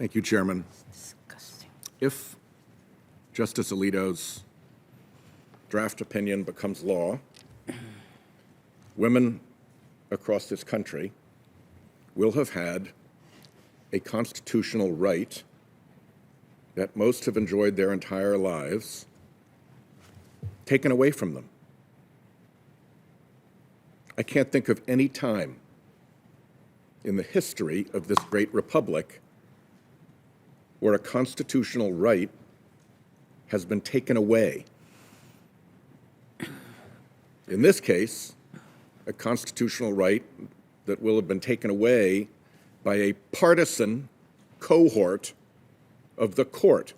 Thank you, Chairman. Disgusting. If Justice Alito's draft opinion becomes law, women across this country will have had a constitutional right that most have enjoyed their entire lives taken away from them. I can't think of any time in the history of this great republic where a constitutional right has been taken away. In this case, a constitutional right that will have been taken away by a partisan cohort of the court.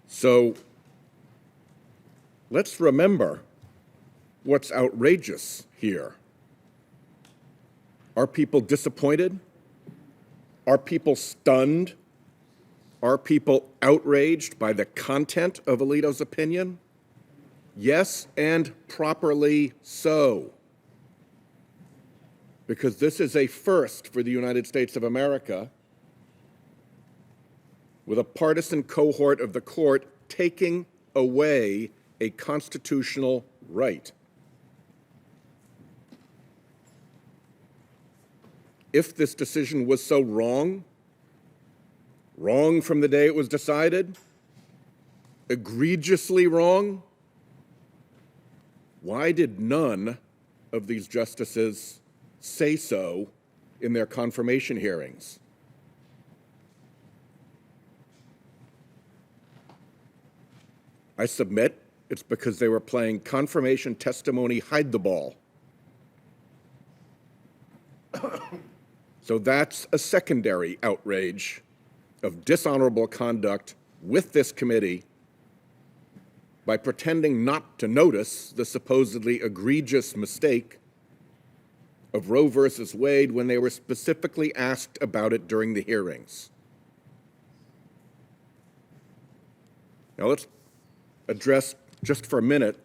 So let's remember what's outrageous here. Are people disappointed? Are people stunned? Are people outraged by the content of Alito's opinion? Yes, and properly so. Because this is a first for the United States of America, with a partisan cohort of the court taking away a constitutional right. If this decision was so wrong from the day it was decided, egregiously wrong, why did none of these justices say so in their confirmation hearings? I submit it's because they were playing confirmation testimony hide the ball. So that's a secondary outrage of dishonorable conduct with this committee by pretending not to notice the supposedly egregious mistake of Roe versus Wade when they were specifically asked about it during the hearings. Now let's address just for a minute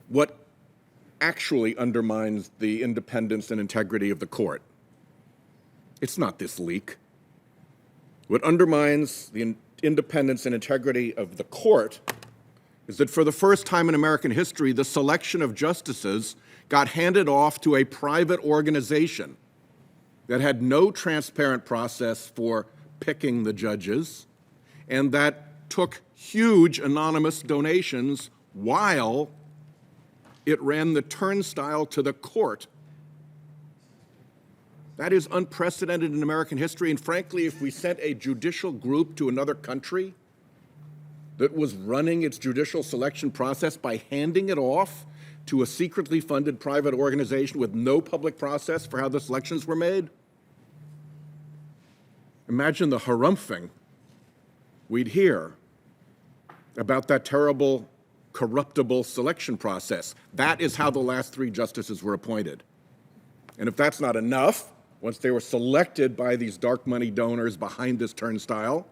what actually undermines the independence and integrity of the court. It's not this leak. What undermines the independence and integrity of the court is that for the first time in American history, the selection of justices got handed off to a private organization that had no transparent process for picking the judges and that took huge anonymous donations while it ran the turnstile to the court. That is unprecedented in American history, and frankly, if we sent a judicial group to another country that was running its judicial selection process by handing it off to a secretly funded private organization with no public process for how the selections were made, imagine the harumphing we'd hear about that terrible, corruptible selection process. That is how the last three justices were appointed. And if that's not enough, once they were selected by these dark money donors behind this turnstile,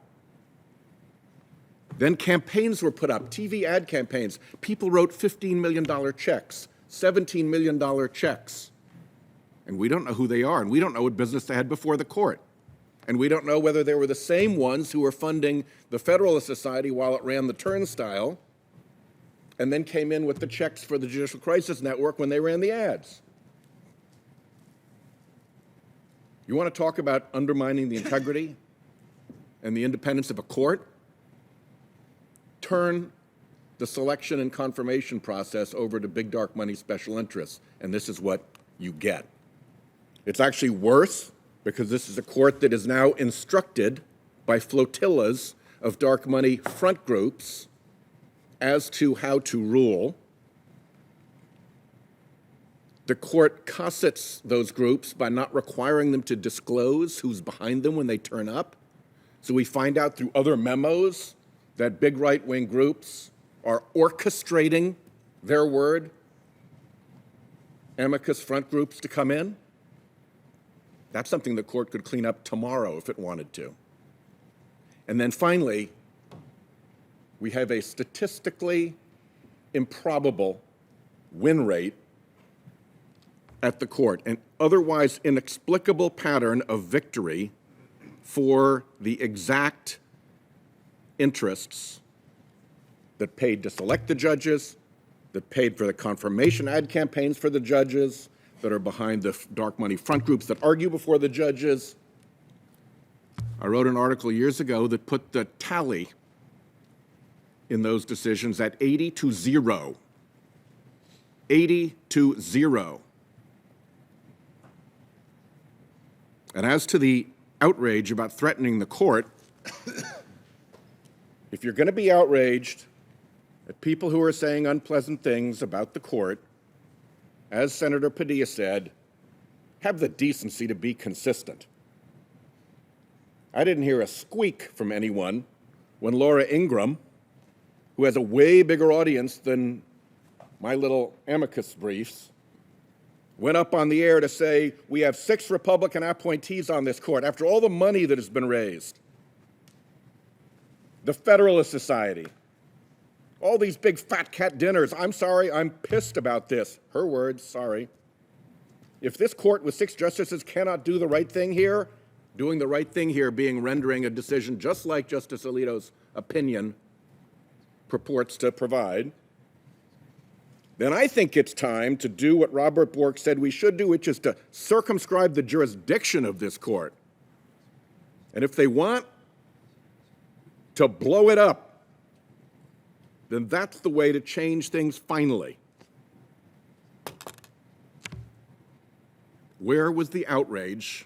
then campaigns were put up, TV ad campaigns. People wrote $15 million checks, $17 million checks. And we don't know who they are, and we don't know what business they had before the court. And we don't know whether they were the same ones who were funding the Federalist Society while it ran the turnstile, and then came in with the checks for the Judicial Crisis Network when they ran the ads. You want to talk about undermining the integrity and the independence of a court? Turn the selection and confirmation process over to big dark money special interests, and this is what you get. It's actually worse because this is a court that is now instructed by flotillas of dark money front groups as to how to rule. The court cossets those groups by not requiring them to disclose who's behind them when they turn up. So we find out through other memos that big right-wing groups are orchestrating their word, amicus front groups to come in. That's something the court could clean up tomorrow if it wanted to. And then finally, we have a statistically improbable win rate at the court, an otherwise inexplicable pattern of victory for the exact interests that paid to select the judges, that paid for the confirmation ad campaigns for the judges, that are behind the dark money front groups that argue before the judges. I wrote an article years ago that put the tally in those decisions at 80-0. 80-0. And as to the outrage about threatening the court, if you're going to be outraged at people who are saying unpleasant things about the court, as Senator Padilla said, have the decency to be consistent. I didn't hear a squeak from anyone when Laura Ingraham, who has a way bigger audience than my little amicus briefs, went up on the air to say, we have 6 Republican appointees on this court after all the money that has been raised. The Federalist Society, all these big fat cat dinners. I'm sorry, I'm pissed about this. Her words, sorry. If this court with 6 justices cannot do the right thing here, doing the right thing here being rendering a decision just like Justice Alito's opinion purports to provide, then I think it's time to do what Robert Bork said we should do, which is to circumscribe the jurisdiction of this court. And if they want to blow it up, then that's the way to change things finally. Where was the outrage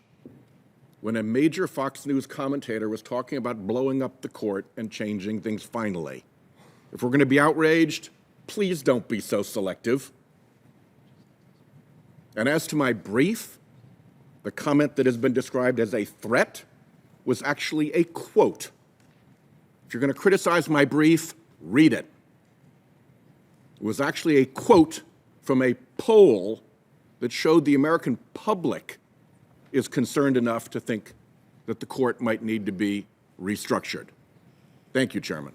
when a major Fox News commentator was talking about blowing up the court and changing things finally? If we're going to be outraged, please don't be so selective. And as to my brief, the comment that has been described as a threat was actually a quote. If you're going to criticize my brief, read it. It was actually a quote from a poll that showed the American public is concerned enough to think that the court might need to be restructured. Thank you, Chairman.